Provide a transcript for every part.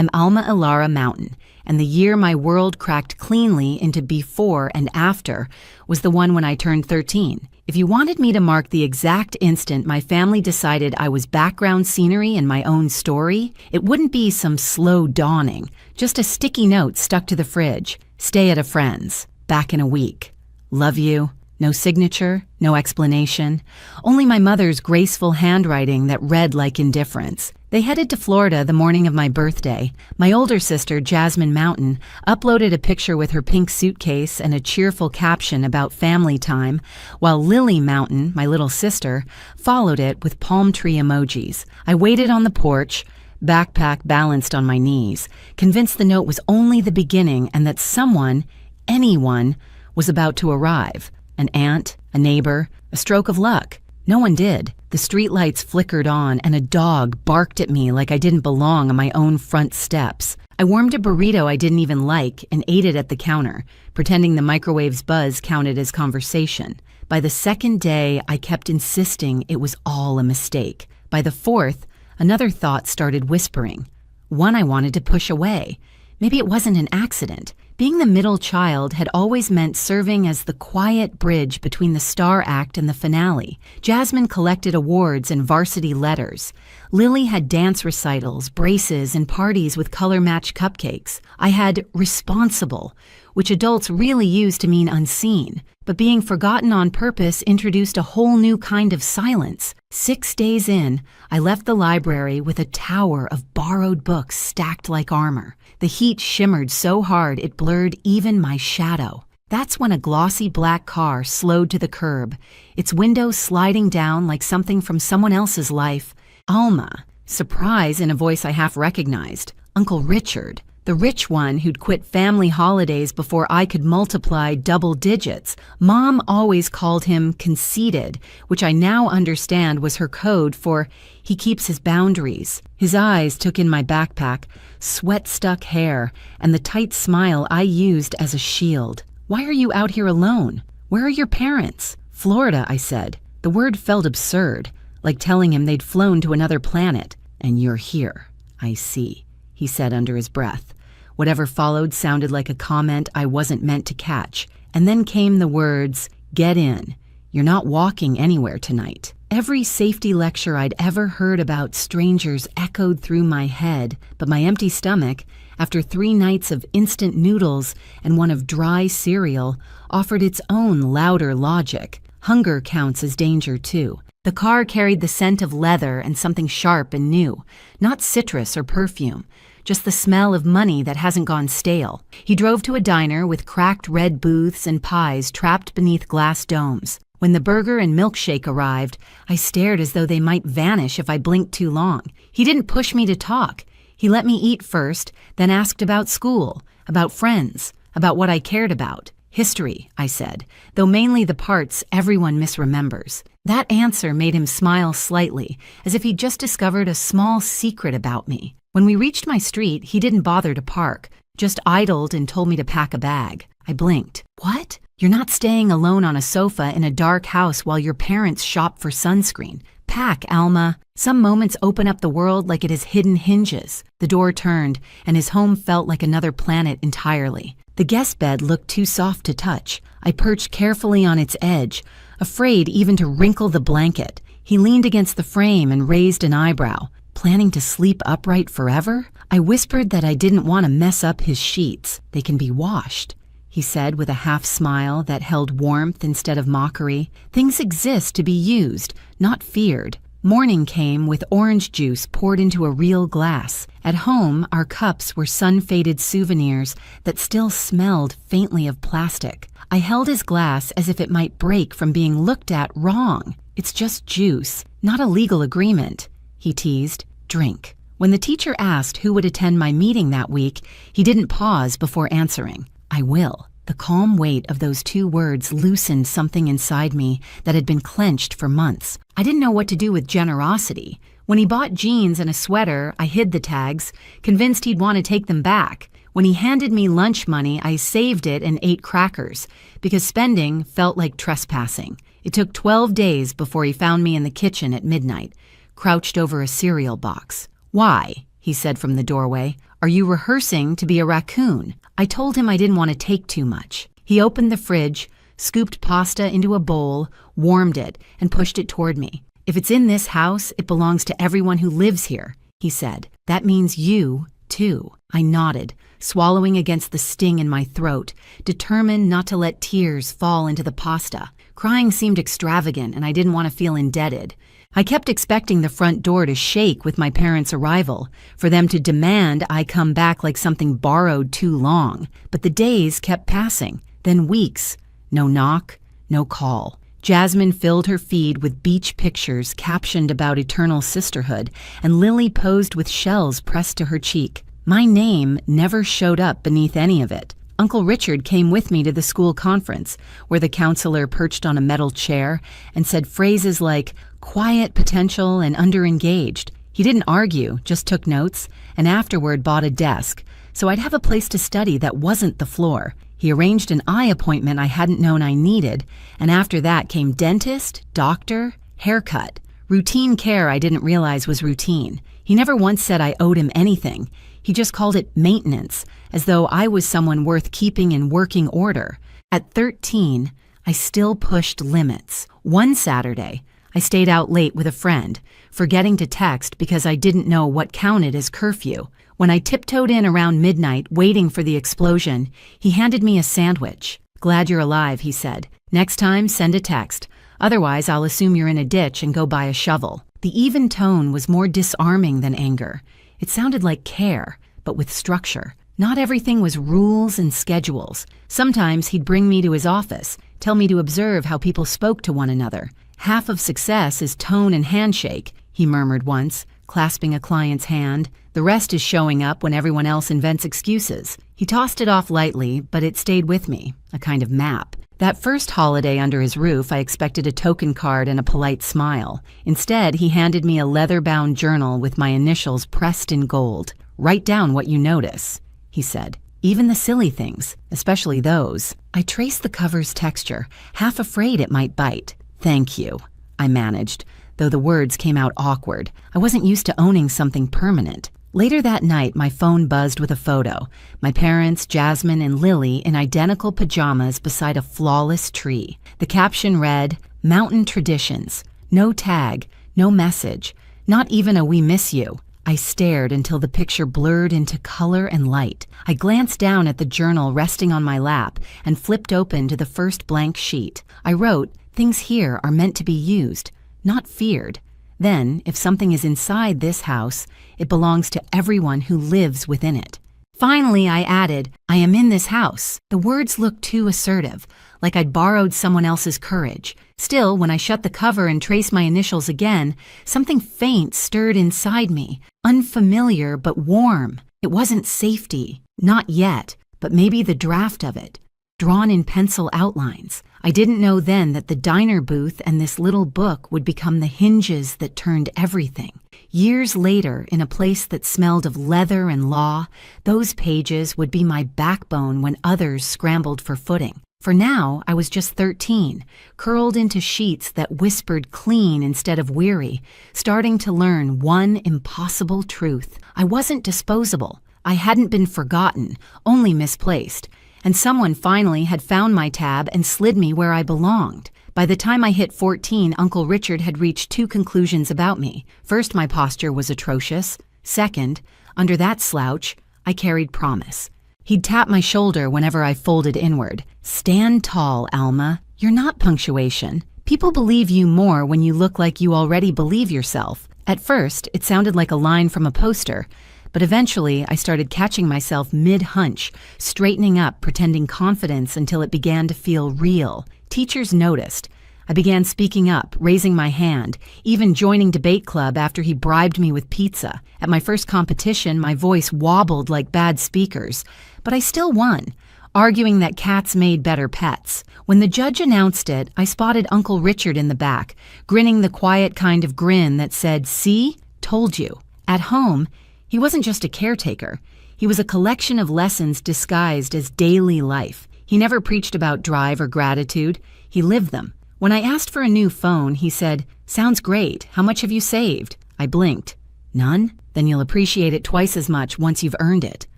I'm Alma Ilara Mountain, and the year my world cracked cleanly into before and after was the one when I turned 13. If you wanted me to mark the exact instant my family decided I was background scenery in my own story, it wouldn't be some slow dawning, just a sticky note stuck to the fridge. Stay at a friend's. Back in a week. Love you. No signature, no explanation. Only my mother's graceful handwriting that read like indifference. They headed to Florida the morning of my birthday. My older sister, Jasmine Mountain, uploaded a picture with her pink suitcase and a cheerful caption about family time, while Lily Mountain, my little sister, followed it with palm tree emojis. I waited on the porch, backpack balanced on my knees, convinced the note was only the beginning and that someone, anyone, was about to arrive. An aunt, a neighbor, a stroke of luck. No one did. The streetlights flickered on and a dog barked at me like I didn't belong on my own front steps. I warmed a burrito I didn't even like and ate it at the counter, pretending the microwave's buzz counted as conversation. By the second day, I kept insisting it was all a mistake. By the fourth, another thought started whispering. One I wanted to push away. Maybe it wasn't an accident. Being the middle child had always meant serving as the quiet bridge between the star act and the finale. Jasmine collected awards and varsity letters. Lily had dance recitals, braces, and parties with color-matched cupcakes. I had responsible, which adults really use to mean unseen. But being forgotten on purpose introduced a whole new kind of silence. 6 days in, I left the library with a tower of borrowed books stacked like armor. The heat shimmered so hard it blurred even my shadow. That's when a glossy black car slowed to the curb, its window sliding down like something from someone else's life. Alma. Surprise in a voice I half recognized. Uncle Richard. The rich one who'd quit family holidays before I could multiply double digits. Mom always called him conceited, which I now understand was her code for he keeps his boundaries. His eyes took in my backpack, sweat-stuck hair, and the tight smile I used as a shield. Why are you out here alone? Where are your parents? Florida, I said. The word felt absurd, like telling him they'd flown to another planet. And you're here. I see, he said under his breath. Whatever followed sounded like a comment I wasn't meant to catch. And then came the words, "Get in. You're not walking anywhere tonight." Every safety lecture I'd ever heard about strangers echoed through my head, but my empty stomach, after 3 nights of instant noodles and one of dry cereal, offered its own louder logic. Hunger counts as danger, too. The car carried the scent of leather and something sharp and new, not citrus or perfume, just the smell of money that hasn't gone stale. He drove to a diner with cracked red booths and pies trapped beneath glass domes. When the burger and milkshake arrived, I stared as though they might vanish if I blinked too long. He didn't push me to talk. He let me eat first, then asked about school, about friends, about what I cared about. History, I said, though mainly the parts everyone misremembers. That answer made him smile slightly, as if he'd just discovered a small secret about me. When we reached my street, he didn't bother to park, just idled and told me to pack a bag. I blinked. What? You're not staying alone on a sofa in a dark house while your parents shop for sunscreen. Pack, Alma. Some moments open up the world like it has hidden hinges. The door turned, and his home felt like another planet entirely. The guest bed looked too soft to touch. I perched carefully on its edge, afraid even to wrinkle the blanket. He leaned against the frame and raised an eyebrow. Planning to sleep upright forever? I whispered that I didn't want to mess up his sheets. They can be washed, he said with a half smile that held warmth instead of mockery. Things exist to be used, not feared. Morning came with orange juice poured into a real glass. At home, our cups were sun-faded souvenirs that still smelled faintly of plastic. I held his glass as if it might break from being looked at wrong. It's just juice, not a legal agreement, he teased. Drink. When the teacher asked who would attend my meeting that week, he didn't pause before answering. I will. The calm weight of those 2 words loosened something inside me that had been clenched for months. I didn't know what to do with generosity. When he bought jeans and a sweater, I hid the tags, convinced he'd want to take them back. When he handed me lunch money, I saved it and ate crackers, because spending felt like trespassing. It took 12 days before he found me in the kitchen at midnight, crouched over a cereal box. "Why?" he said from the doorway. "Are you rehearsing to be a raccoon?" I told him I didn't want to take too much. He opened the fridge, scooped pasta into a bowl, warmed it, and pushed it toward me. "If it's in this house, it belongs to everyone who lives here," he said. "That means you, too." I nodded, swallowing against the sting in my throat, determined not to let tears fall into the pasta. Crying seemed extravagant, and I didn't want to feel indebted. I kept expecting the front door to shake with my parents' arrival, for them to demand I come back like something borrowed too long. But the days kept passing, then weeks. No knock, no call. Jasmine filled her feed with beach pictures captioned about eternal sisterhood, and Lily posed with shells pressed to her cheek. My name never showed up beneath any of it. Uncle Richard came with me to the school conference, where the counselor perched on a metal chair and said phrases like quiet potential and underengaged. He didn't argue, just took notes, and afterward bought a desk, so I'd have a place to study that wasn't the floor. He arranged an eye appointment I hadn't known I needed, and after that came dentist, doctor, haircut. Routine care I didn't realize was routine. He never once said I owed him anything. He just called it maintenance, as though I was someone worth keeping in working order. At 13, I still pushed limits. One Saturday, I stayed out late with a friend, forgetting to text because I didn't know what counted as curfew. When I tiptoed in around midnight, waiting for the explosion, he handed me a sandwich. "Glad you're alive," he said. "Next time, send a text. Otherwise, I'll assume you're in a ditch and go buy a shovel." The even tone was more disarming than anger. It sounded like care, but with structure. Not everything was rules and schedules. Sometimes he'd bring me to his office, tell me to observe how people spoke to one another. "Half of success is tone and handshake," he murmured once, clasping a client's hand. "The rest is showing up when everyone else invents excuses." He tossed it off lightly, but it stayed with me, a kind of map. That first holiday under his roof, I expected a token card and a polite smile. Instead, he handed me a leather-bound journal with my initials pressed in gold. "Write down what you notice," he said. "Even the silly things, especially those." I traced the cover's texture, half afraid it might bite. "Thank you," I managed, though the words came out awkward. I wasn't used to owning something permanent. Later that night, my phone buzzed with a photo. My parents, Jasmine and Lily, in identical pajamas beside a flawless tree. The caption read, "Mountain Traditions." No tag, no message, not even a "we miss you." I stared until the picture blurred into color and light. I glanced down at the journal resting on my lap and flipped open to the first blank sheet. I wrote, "Things here are meant to be used, not feared." Then, if something is inside this house, it belongs to everyone who lives within it. Finally, I added, "I am in this house." The words looked too assertive, like I'd borrowed someone else's courage. Still, when I shut the cover and traced my initials again, something faint stirred inside me, unfamiliar but warm. It wasn't safety, not yet, but maybe the draft of it, drawn in pencil outlines. I didn't know then that the diner booth and this little book would become the hinges that turned everything. Years later, in a place that smelled of leather and law, those pages would be my backbone when others scrambled for footing. For now, I was just 13, curled into sheets that whispered clean instead of weary, starting to learn one impossible truth. I wasn't disposable. I hadn't been forgotten, only misplaced. And someone finally had found my tab and slid me where I belonged. By the time I hit 14, Uncle Richard had reached two conclusions about me. First, my posture was atrocious. Second, under that slouch, I carried promise. He'd tap my shoulder whenever I folded inward. "Stand tall, Alma. You're not punctuation. People believe you more when you look like you already believe yourself." At first, it sounded like a line from a poster, but eventually I started catching myself mid-hunch, straightening up, pretending confidence until it began to feel real. Teachers noticed. I began speaking up, raising my hand, even joining debate club after he bribed me with pizza. At my first competition, my voice wobbled like bad speakers, but I still won, arguing that cats made better pets. When the judge announced it, I spotted Uncle Richard in the back, grinning the quiet kind of grin that said, "See? Told you." At home, he wasn't just a caretaker. He was a collection of lessons disguised as daily life. He never preached about drive or gratitude. He lived them. When I asked for a new phone, he said, "Sounds great. How much have you saved?" I blinked. "None?" Then you'll appreciate it twice as much once you've earned it.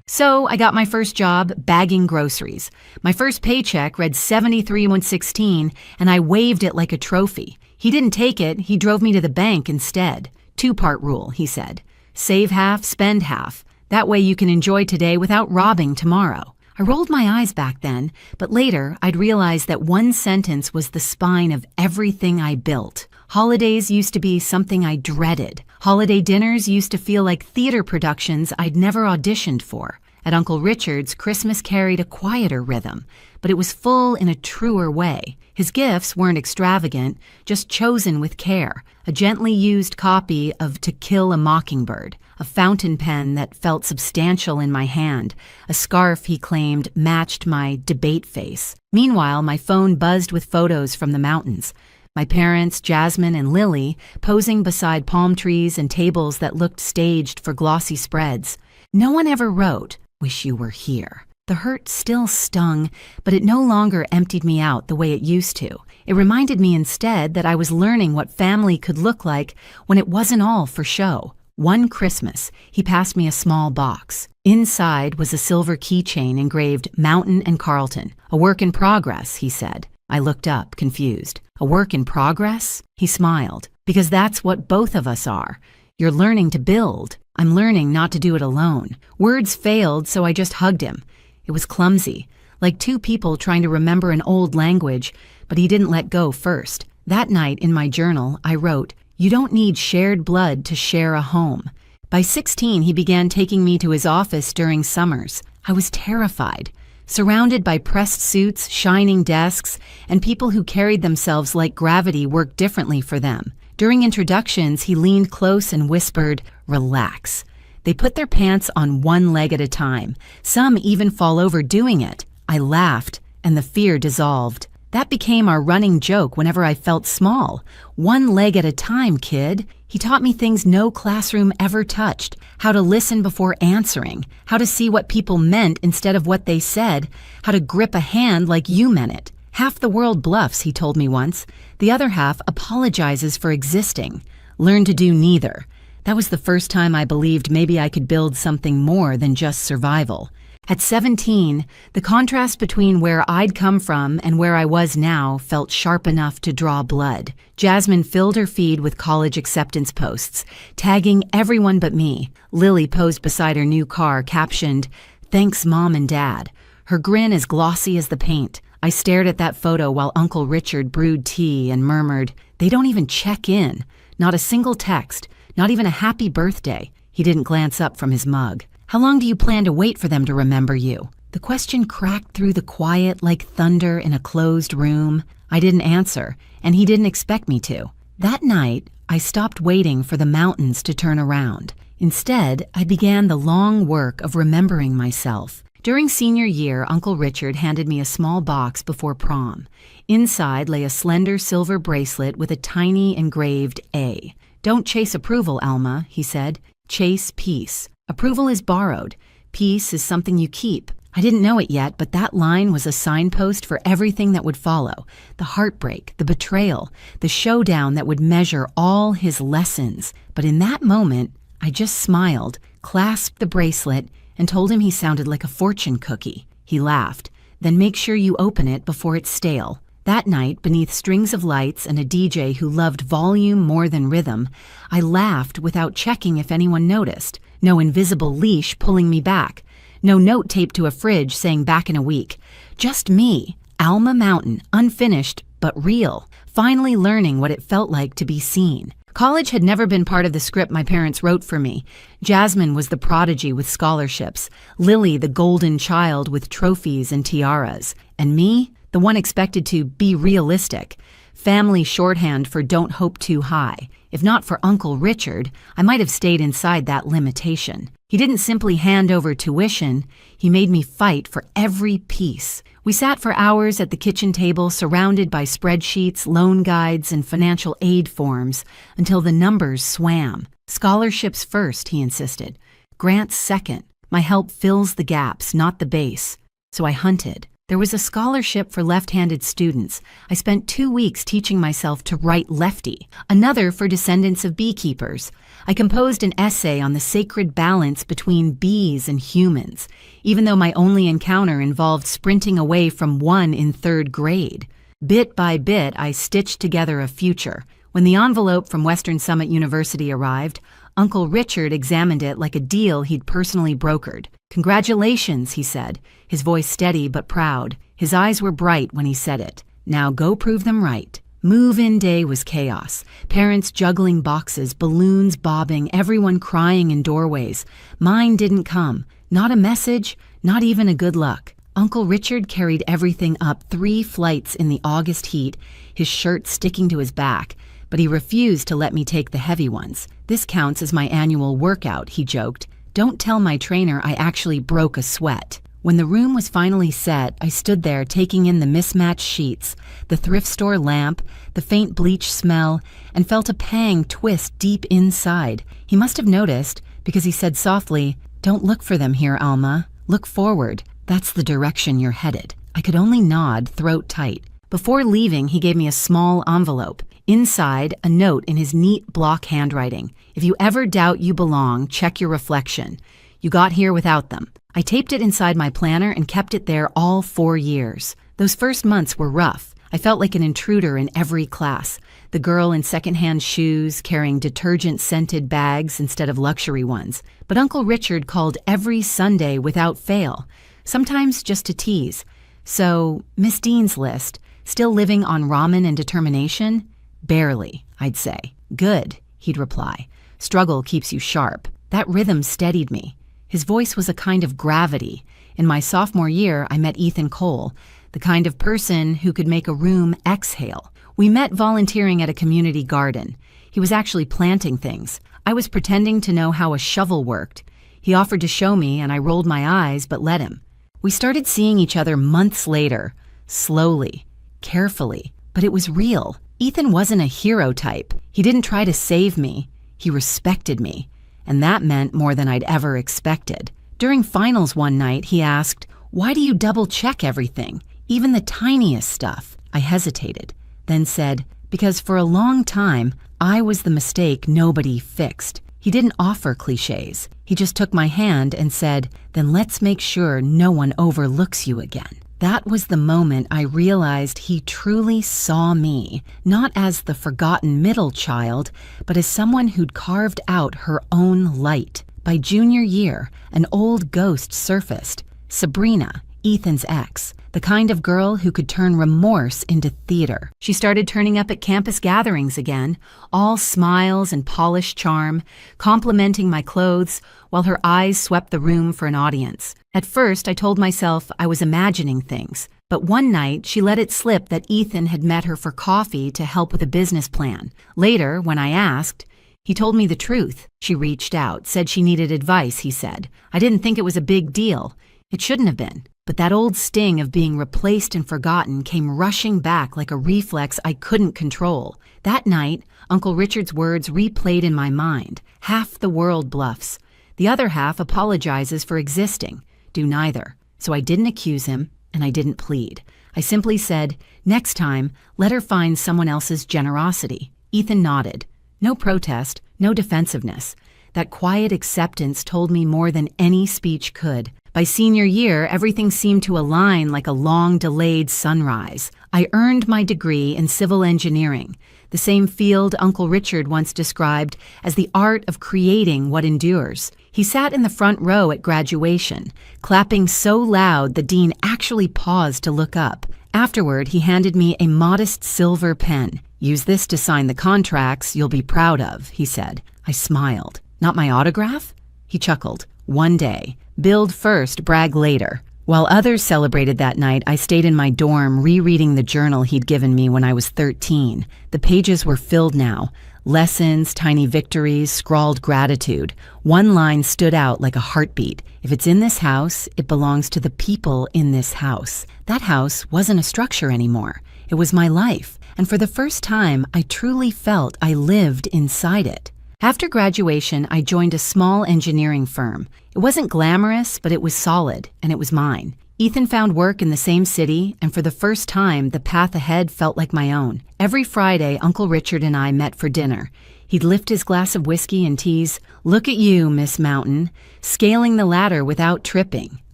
So I got my first job bagging groceries. My first paycheck read 73,116, and I waved it like a trophy. He didn't take it, he drove me to the bank instead. Two-part rule, he said. Save half, spend half. That way you can enjoy today without robbing tomorrow. I rolled my eyes back then, but later I'd realized that one sentence was the spine of everything I built. Holidays used to be something I dreaded. Holiday dinners used to feel like theater productions I'd never auditioned for. At Uncle Richard's, Christmas carried a quieter rhythm, but it was full in a truer way. His gifts weren't extravagant, just chosen with care. A gently used copy of To Kill a Mockingbird, a fountain pen that felt substantial in my hand, a scarf he claimed matched my debate face. Meanwhile, my phone buzzed with photos from the mountains. My parents, Jasmine and Lily, posing beside palm trees and tables that looked staged for glossy spreads. No one ever wrote, "Wish you were here." The hurt still stung, but it no longer emptied me out the way it used to. It reminded me instead that I was learning what family could look like when it wasn't all for show. One Christmas, he passed me a small box. Inside was a silver keychain engraved Mountain and Carlton. "A work in progress," he said. I looked up, confused. "A work in progress?" He smiled. "Because that's what both of us are. You're learning to build. I'm learning not to do it alone." Words failed, so I just hugged him. It was clumsy, like two people trying to remember an old language, but he didn't let go first. That night in my journal, I wrote, "You don't need shared blood to share a home." By 16, he began taking me to his office during summers. I was terrified. Surrounded by pressed suits, shining desks, and people who carried themselves like gravity worked differently for them. During introductions, he leaned close and whispered, "Relax." They put their pants on one leg at a time. Some even fall over doing it. I laughed, and the fear dissolved. That became our running joke whenever I felt small. "One leg at a time, kid." He taught me things no classroom ever touched. How to listen before answering. How to see what people meant instead of what they said. How to grip a hand like you meant it. "Half the world bluffs," he told me once. "The other half apologizes for existing." Learn to do neither. That was the first time I believed maybe I could build something more than just survival. At 17, the contrast between where I'd come from and where I was now felt sharp enough to draw blood. Jasmine filled her feed with college acceptance posts, tagging everyone but me. Lily posed beside her new car, captioned, "Thanks, Mom and Dad." Her grin as glossy as the paint. I stared at that photo while Uncle Richard brewed tea and murmured, "They don't even check in. Not a single text. Not even a happy birthday." He didn't glance up from his mug. "How long do you plan to wait for them to remember you?" The question cracked through the quiet like thunder in a closed room. I didn't answer, and he didn't expect me to. That night, I stopped waiting for the mountains to turn around. Instead, I began the long work of remembering myself. During senior year, Uncle Richard handed me a small box before prom. Inside lay a slender silver bracelet with a tiny engraved A. "Don't chase approval, Alma," he said. "Chase peace. Approval is borrowed. Peace is something you keep." I didn't know it yet, but that line was a signpost for everything that would follow. The heartbreak, the betrayal, the showdown that would measure all his lessons. But in that moment, I just smiled, clasped the bracelet, and told him he sounded like a fortune cookie. He laughed. "Then make sure you open it before it's stale." That night, beneath strings of lights and a DJ who loved volume more than rhythm, I laughed without checking if anyone noticed. No invisible leash pulling me back. No note taped to a fridge saying back in a week. Just me, Alma Mountain, unfinished but real, finally learning what it felt like to be seen. College had never been part of the script my parents wrote for me. Jasmine was the prodigy with scholarships, Lily the golden child with trophies and tiaras, and me, the one expected to be realistic. Family shorthand for don't hope too high. If not for Uncle Richard, I might have stayed inside that limitation. He didn't simply hand over tuition, he made me fight for every piece. We sat for hours at the kitchen table surrounded by spreadsheets, loan guides, and financial aid forms until the numbers swam. "Scholarships first," he insisted. "Grants second. My help fills the gaps, not the base." So I hunted. There was a scholarship for left-handed students. I spent 2 weeks teaching myself to write lefty, another for descendants of beekeepers. I composed an essay on the sacred balance between bees and humans, even though my only encounter involved sprinting away from one in 3rd grade. Bit by bit, I stitched together a future. When the envelope from Western Summit University arrived, Uncle Richard examined it like a deal he'd personally brokered. "Congratulations," he said, his voice steady but proud. His eyes were bright when he said it. "Now go prove them right." Move-in day was chaos. Parents juggling boxes, balloons bobbing, everyone crying in doorways. Mine didn't come. Not a message, not even a good luck. Uncle Richard carried everything up 3 flights in the August heat, his shirt sticking to his back, but he refused to let me take the heavy ones. "This counts as my annual workout," he joked. "Don't tell my trainer I actually broke a sweat." When the room was finally set, I stood there taking in the mismatched sheets, the thrift store lamp, the faint bleach smell, and felt a pang twist deep inside. He must have noticed, because he said softly, "Don't look for them here, Alma. Look forward. That's the direction you're headed." I could only nod, throat tight. Before leaving, he gave me a small envelope. Inside, a note in his neat block handwriting. "If you ever doubt you belong, check your reflection. You got here without them." I taped it inside my planner and kept it there all 4 years. Those first months were rough. I felt like an intruder in every class. The girl in secondhand shoes, carrying detergent-scented bags instead of luxury ones. But Uncle Richard called every Sunday without fail, sometimes just to tease. "So, Miss Dean's list, still living on ramen and determination?" "Barely," I'd say. "Good," he'd reply. "Struggle keeps you sharp." That rhythm steadied me. His voice was a kind of gravity. In my sophomore year, I met Ethan Cole, the kind of person who could make a room exhale. We met volunteering at a community garden. He was actually planting things. I was pretending to know how a shovel worked. He offered to show me, and I rolled my eyes but let him. We started seeing each other months later, slowly, carefully, but it was real. Ethan wasn't a hero type. He didn't try to save me. He respected me. And that meant more than I'd ever expected. During finals one night, he asked, "Why do you double-check everything, even the tiniest stuff?" I hesitated, then said, "Because for a long time, I was the mistake nobody fixed." He didn't offer cliches. He just took my hand and said, "Then let's make sure no one overlooks you again." That was the moment I realized he truly saw me, not as the forgotten middle child, but as someone who'd carved out her own light. By junior year, an old ghost surfaced, Sabrina, Ethan's ex, the kind of girl who could turn remorse into theater. She started turning up at campus gatherings again, all smiles and polished charm, complimenting my clothes while her eyes swept the room for an audience. At first, I told myself I was imagining things, but one night she let it slip that Ethan had met her for coffee to help with a business plan. Later, when I asked, he told me the truth. She reached out, said she needed advice, he said. I didn't think it was a big deal. It shouldn't have been. But that old sting of being replaced and forgotten came rushing back like a reflex I couldn't control. That night, Uncle Richard's words replayed in my mind. Half the world bluffs. The other half apologizes for existing. Do neither. So I didn't accuse him, and I didn't plead. I simply said, "Next time, let her find someone else's generosity." Ethan nodded. No protest, no defensiveness. That quiet acceptance told me more than any speech could. By senior year, everything seemed to align like a long-delayed sunrise. I earned my degree in civil engineering, the same field Uncle Richard once described as the art of creating what endures. He sat in the front row at graduation, clapping so loud the dean actually paused to look up. Afterward, he handed me a modest silver pen. "Use this to sign the contracts you'll be proud of," he said. I smiled. "Not my autograph?" He chuckled. "One day. Build first, brag later." While others celebrated that night, I stayed in my dorm rereading the journal he'd given me when I was 13. The pages were filled now. Lessons, tiny victories, scrawled gratitude. One line stood out like a heartbeat. "If it's in this house, it belongs to the people in this house." That house wasn't a structure anymore. It was my life. And for the first time, I truly felt I lived inside it. After graduation, I joined a small engineering firm. It wasn't glamorous, but it was solid, and it was mine. Ethan found work in the same city, and for the first time, the path ahead felt like my own. Every Friday, Uncle Richard and I met for dinner. He'd lift his glass of whiskey and tease, "Look at you, Miss Mountain, scaling the ladder without tripping."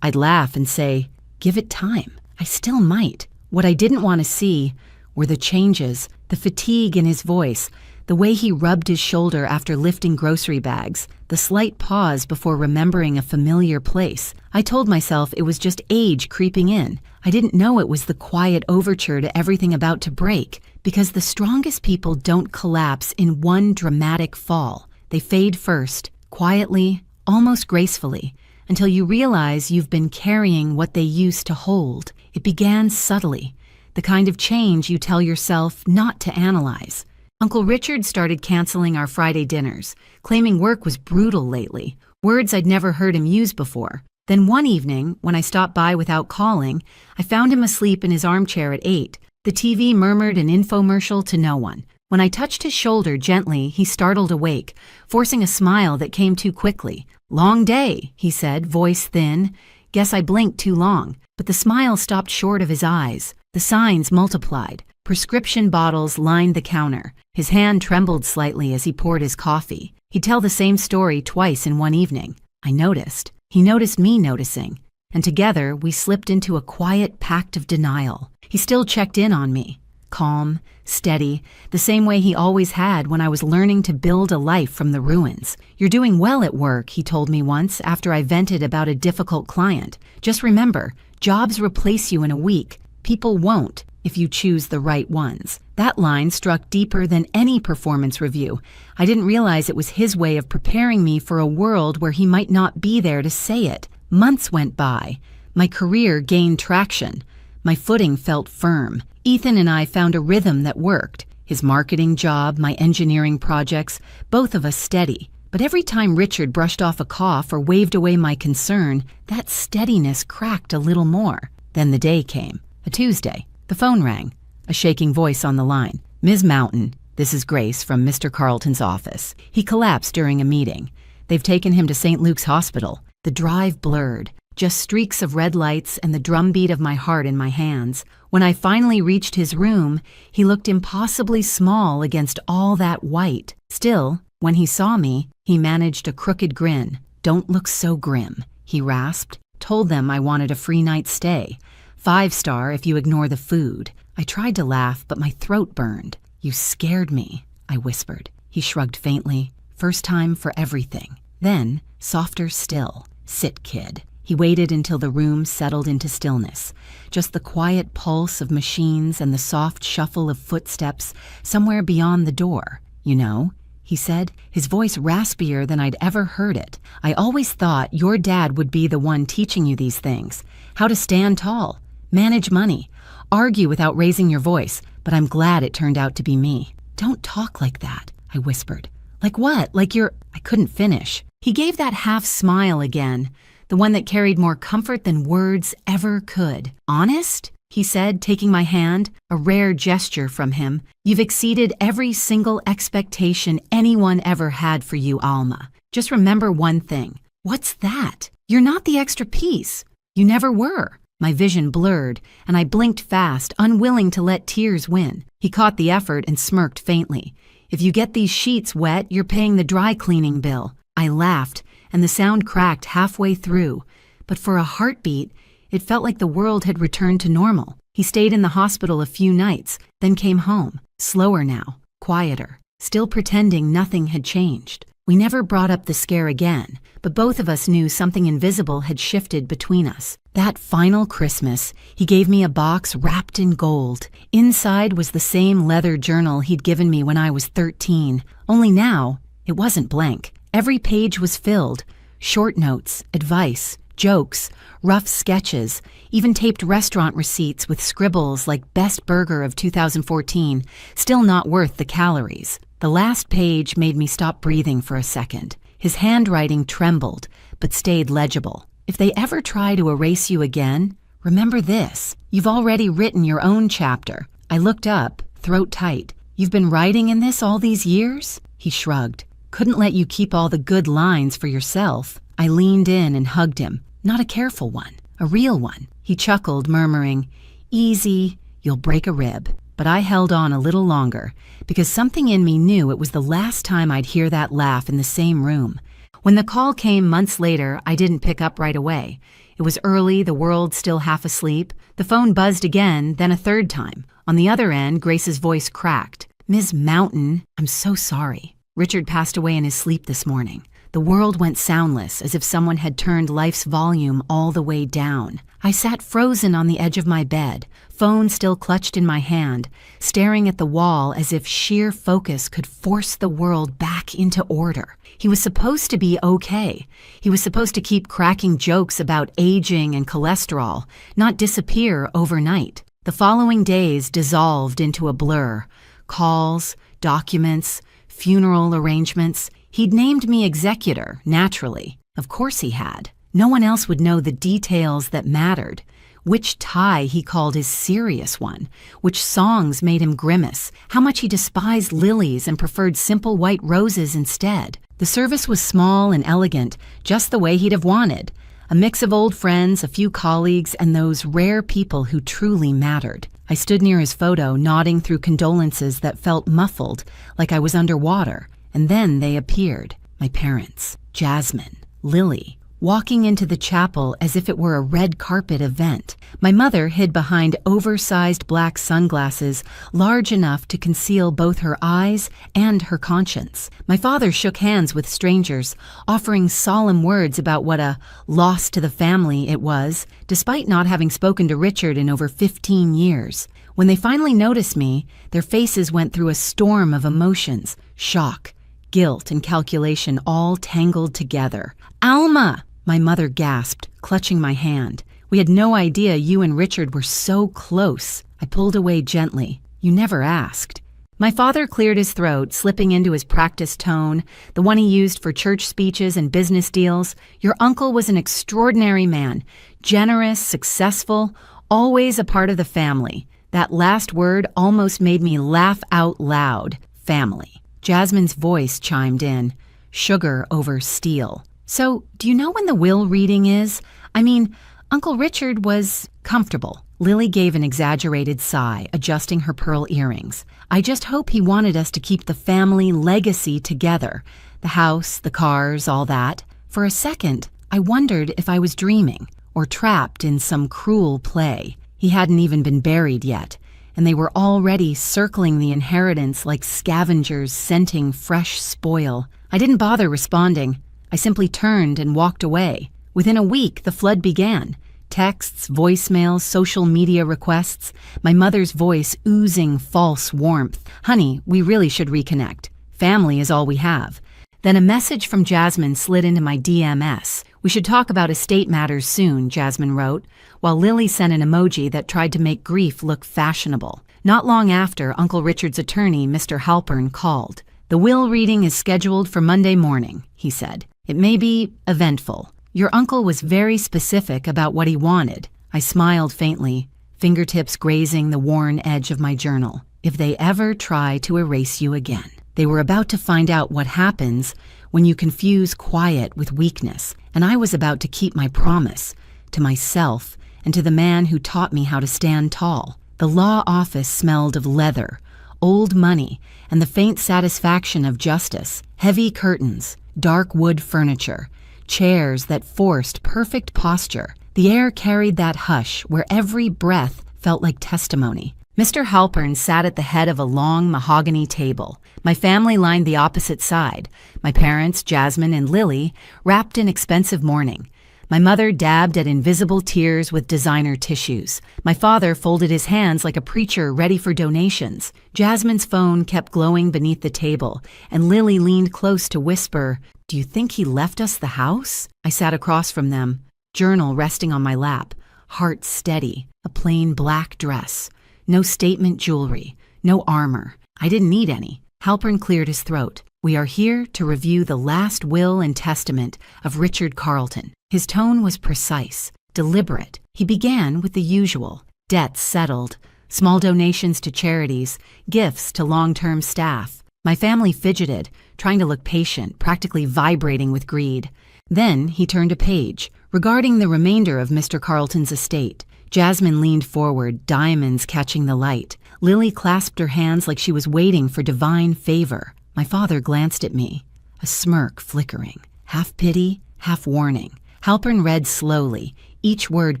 I'd laugh and say, "Give it time. I still might." What I didn't want to see were the changes, the fatigue in his voice, the way he rubbed his shoulder after lifting grocery bags, the slight pause before remembering a familiar place. I told myself it was just age creeping in. I didn't know it was the quiet overture to everything about to break, because the strongest people don't collapse in one dramatic fall. They fade first, quietly, almost gracefully, until you realize you've been carrying what they used to hold. It began subtly, the kind of change you tell yourself not to analyze. Uncle Richard started canceling our Friday dinners, claiming work was brutal lately, words I'd never heard him use before. Then one evening, when I stopped by without calling, I found him asleep in his armchair at 8. The TV murmured an infomercial to no one. When I touched his shoulder gently, he startled awake, forcing a smile that came too quickly. "Long day," he said, voice thin. Guess I blinked too long. But the smile stopped short of his eyes. The signs multiplied. Prescription bottles lined the counter. His hand trembled slightly as he poured his coffee. He'd tell the same story twice in one evening. I noticed. He noticed me noticing. And together, we slipped into a quiet pact of denial. He still checked in on me. Calm, steady, the same way he always had when I was learning to build a life from the ruins. "You're doing well at work," he told me once after I vented about a difficult client. "Just remember, jobs replace you in a week. People won't if you choose the right ones." That line struck deeper than any performance review. I didn't realize it was his way of preparing me for a world where he might not be there to say it. Months went by. My career gained traction. My footing felt firm. Ethan and I found a rhythm that worked. His marketing job, my engineering projects, both of us steady. But every time Richard brushed off a cough or waved away my concern, that steadiness cracked a little more. Then the day came. A Tuesday. The phone rang. A shaking voice on the line. "Ms. Mountain, this is Grace from Mr. Carlton's office. He collapsed during a meeting. They've taken him to St. Luke's Hospital." The drive blurred. Just streaks of red lights and the drumbeat of my heart in my hands. When I finally reached his room, he looked impossibly small against all that white. Still, when he saw me, he managed a crooked grin. "Don't look so grim," he rasped. "Told them I wanted a free night's stay. 5-star if you ignore the food." I tried to laugh, but my throat burned. "You scared me," I whispered. He shrugged faintly. "First time for everything." Then, softer still. "Sit, kid." He waited until the room settled into stillness, just the quiet pulse of machines and the soft shuffle of footsteps somewhere beyond the door. "You know," he said, his voice raspier than I'd ever heard it, "I always thought your dad would be the one teaching you these things. How to stand tall, manage money, argue without raising your voice, but I'm glad it turned out to be me." "Don't talk like that," I whispered. "Like what? Like you're—" I couldn't finish. He gave that half smile again, the one that carried more comfort than words ever could. "Honest?" he said, taking my hand, a rare gesture from him. "You've exceeded every single expectation anyone ever had for you, Alma. Just remember one thing." "What's that?" "You're not the extra piece. You never were." My vision blurred, and I blinked fast, unwilling to let tears win. He caught the effort and smirked faintly. "If you get these sheets wet, you're paying the dry cleaning bill." I laughed, and the sound cracked halfway through. But for a heartbeat, it felt like the world had returned to normal. He stayed in the hospital a few nights, then came home, slower now, quieter, still pretending nothing had changed. We never brought up the scare again, but both of us knew something invisible had shifted between us. That final Christmas, he gave me a box wrapped in gold. Inside was the same leather journal he'd given me when I was 13, only now it wasn't blank. Every page was filled. Short notes, advice, jokes, rough sketches, even taped restaurant receipts with scribbles like "Best Burger of 2014, still not worth the calories." The last page made me stop breathing for a second. His handwriting trembled, but stayed legible. "If they ever try to erase you again, remember this. You've already written your own chapter." I looked up, throat tight. "You've been writing in this all these years?" He shrugged. Couldn't let you keep all the good lines for yourself. I leaned in and hugged him. Not a careful one, a real one. He chuckled, murmuring, "Easy, you'll break a rib." But I held on a little longer, because something in me knew it was the last time I'd hear that laugh in the same room. When the call came months later, I didn't pick up right away. It was early, the world still half asleep. The phone buzzed again, then a third time. On the other end, Grace's voice cracked. "Ms. Mountain, I'm so sorry. Richard passed away in his sleep this morning." The world went soundless, as if someone had turned life's volume all the way down. I sat frozen on the edge of my bed, phone still clutched in my hand, staring at the wall as if sheer focus could force the world back into order. He was supposed to be okay. He was supposed to keep cracking jokes about aging and cholesterol, not disappear overnight. The following days dissolved into a blur. Calls, documents, funeral arrangements. He'd named me executor, naturally. Of course he had. No one else would know the details that mattered. Which tie he called his serious one, which songs made him grimace, how much he despised lilies and preferred simple white roses instead. The service was small and elegant, just the way he'd have wanted. A mix of old friends, a few colleagues, and those rare people who truly mattered. I stood near his photo, nodding through condolences that felt muffled, like I was underwater. And then they appeared, my parents, Jasmine, Lily, walking into the chapel as if it were a red carpet event. My mother hid behind oversized black sunglasses, large enough to conceal both her eyes and her conscience. My father shook hands with strangers, offering solemn words about what a loss to the family it was, despite not having spoken to Richard in over 15 years. When they finally noticed me, their faces went through a storm of emotions, shock, guilt, and calculation all tangled together. "Alma!" my mother gasped, clutching my hand. "We had no idea you and Richard were so close." I pulled away gently. "You never asked." My father cleared his throat, slipping into his practiced tone, the one he used for church speeches and business deals. "Your uncle was an extraordinary man, generous, successful, always a part of the family." That last word almost made me laugh out loud. Family. Jasmine's voice chimed in. Sugar over steel. "So, do you know when the will reading is? I mean, Uncle Richard was comfortable." Lily gave an exaggerated sigh, adjusting her pearl earrings. "I just hope he wanted us to keep the family legacy together. The house, the cars, all that." For a second, I wondered if I was dreaming or trapped in some cruel play. He hadn't even been buried yet, and they were already circling the inheritance like scavengers scenting fresh spoil. I didn't bother responding. I simply turned and walked away. Within a week, the flood began. Texts, voicemails, social media requests, my mother's voice oozing false warmth. "Honey, we really should reconnect. Family is all we have." Then a message from Jasmine slid into my DMS. "We should talk about estate matters soon," Jasmine wrote, while Lily sent an emoji that tried to make grief look fashionable. Not long after, Uncle Richard's attorney, Mr. Halpern, called. "The will reading is scheduled for Monday morning," he said. "It may be eventful. Your uncle was very specific about what he wanted." I smiled faintly, fingertips grazing the worn edge of my journal. "If they ever try to erase you again." They were about to find out what happens when you confuse quiet with weakness, and I was about to keep my promise to myself and to the man who taught me how to stand tall. The law office smelled of leather, old money, and the faint satisfaction of justice. Heavy curtains, dark wood furniture, chairs that forced perfect posture. The air carried that hush where every breath felt like testimony. Mr. Halpern sat at the head of a long mahogany table. My family lined the opposite side. My parents, Jasmine and Lily, wrapped in expensive mourning. My mother dabbed at invisible tears with designer tissues. My father folded his hands like a preacher ready for donations. Jasmine's phone kept glowing beneath the table, and Lily leaned close to whisper, "Do you think he left us the house?" I sat across from them, journal resting on my lap, heart steady, a plain black dress. No statement jewelry, no armor. I didn't need any. Halpern cleared his throat. "We are here to review the last will and testament of Richard Carleton." His tone was precise, deliberate. He began with the usual. Debts settled, small donations to charities, gifts to long-term staff. My family fidgeted, trying to look patient, practically vibrating with greed. Then he turned a page, regarding the remainder of Mr. Carlton's estate. Jasmine leaned forward, diamonds catching the light. Lily clasped her hands like she was waiting for divine favor. My father glanced at me, a smirk flickering, half pity, half warning. Halpern read slowly, each word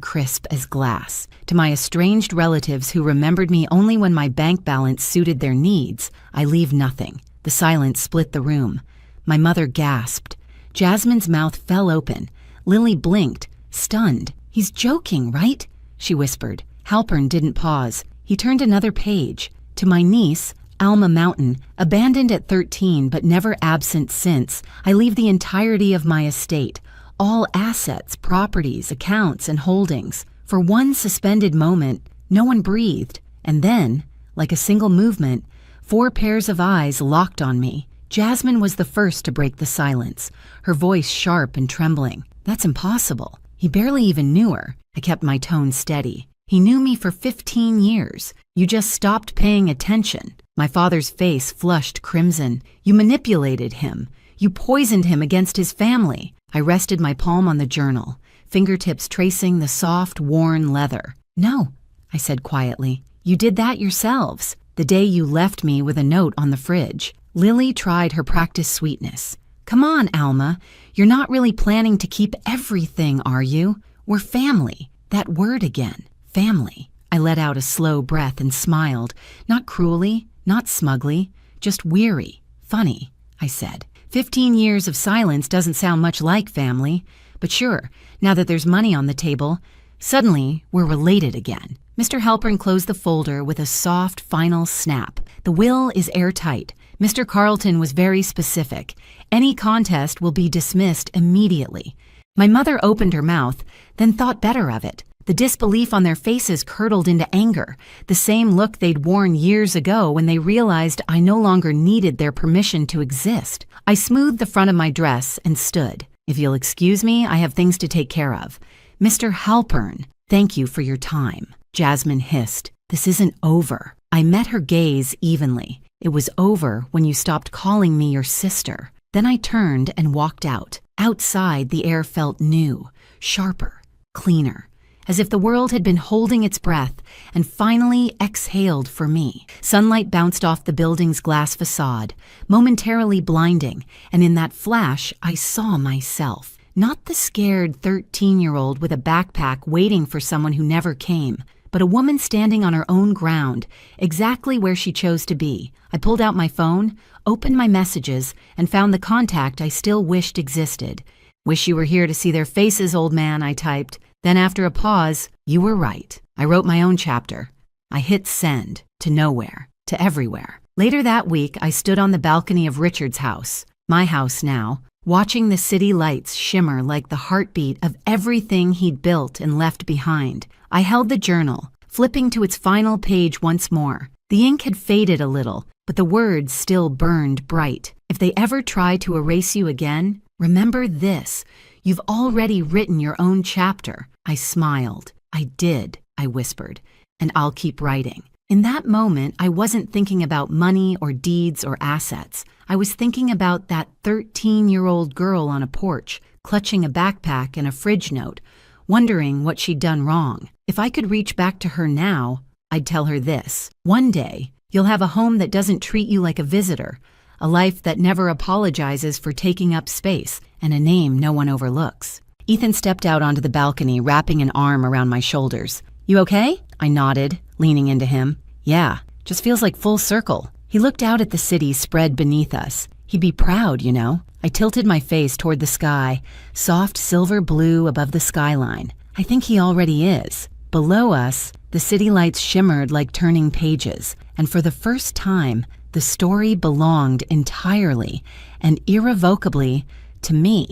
crisp as glass. To my estranged relatives who remembered me only when my bank balance suited their needs, I leave nothing. The silence split the room. My mother gasped. Jasmine's mouth fell open. Lily blinked, stunned. "He's joking, right?" she whispered. Halpern didn't pause. He turned another page. To my niece, Alma Mountain, abandoned at 13 but never absent since, I leave the entirety of my estate, all assets, properties, accounts, and holdings. For one suspended moment, no one breathed, and then, like a single movement, 4 pairs of eyes locked on me. Jasmine was the first to break the silence, her voice sharp and trembling. "That's impossible. He barely even knew her." I kept my tone steady. "He knew me for 15 years. You just stopped paying attention." My father's face flushed crimson. "You manipulated him. You poisoned him against his family." I rested my palm on the journal, fingertips tracing the soft, worn leather. "No," I said quietly. "You did that yourselves, the day you left me with a note on the fridge." Lily tried her practiced sweetness. "Come on, Alma. You're not really planning to keep everything, are you? We're family." That word again, family. I let out a slow breath and smiled, not cruelly, not smugly, just weary, funny, I said. 15 years of silence doesn't sound much like family, but sure, now that there's money on the table, suddenly we're related again. Mr. Halpern closed the folder with a soft, final snap. The will is airtight. Mr. Carlton was very specific. Any contest will be dismissed immediately. My mother opened her mouth, then thought better of it. The disbelief on their faces curdled into anger, the same look they'd worn years ago when they realized I no longer needed their permission to exist. I smoothed the front of my dress and stood. "If you'll excuse me, I have things to take care of." "Mr. Halpern, thank you for your time," Jasmine hissed. "This isn't over." I met her gaze evenly. "It was over when you stopped calling me your sister." Then I turned and walked out. Outside, the air felt new, sharper, cleaner, as if the world had been holding its breath and finally exhaled for me. Sunlight bounced off the building's glass facade, momentarily blinding, and in that flash, I saw myself. Not the scared 13-year-old with a backpack waiting for someone who never came, but a woman standing on her own ground, exactly where she chose to be. I pulled out my phone, opened my messages, and found the contact I still wished existed. "Wish you were here to see their faces, old man," I typed. Then after a pause, "You were right. I wrote my own chapter." I hit send, to nowhere, to everywhere. Later that week, I stood on the balcony of Richard's house, my house now, watching the city lights shimmer like the heartbeat of everything he'd built and left behind. I held the journal, flipping to its final page once more. The ink had faded a little, but the words still burned bright. "If they ever try to erase you again, remember this. You've already written your own chapter." I smiled. "I did," I whispered, "and I'll keep writing." In that moment, I wasn't thinking about money or deeds or assets. I was thinking about that 13-year-old girl on a porch, clutching a backpack and a fridge note, wondering what she'd done wrong. If I could reach back to her now, I'd tell her this: one day, you'll have a home that doesn't treat you like a visitor, a life that never apologizes for taking up space, and a name no one overlooks. Ethan stepped out onto the balcony, wrapping an arm around my shoulders. "You okay?" I nodded, leaning into him. "Yeah, just feels like full circle." He looked out at the city spread beneath us. He'd be proud, you know. I tilted my face toward the sky, soft silver blue above the skyline. I think he already is. Below us, the city lights shimmered like turning pages, and for the first time, the story belonged entirely and irrevocably to me.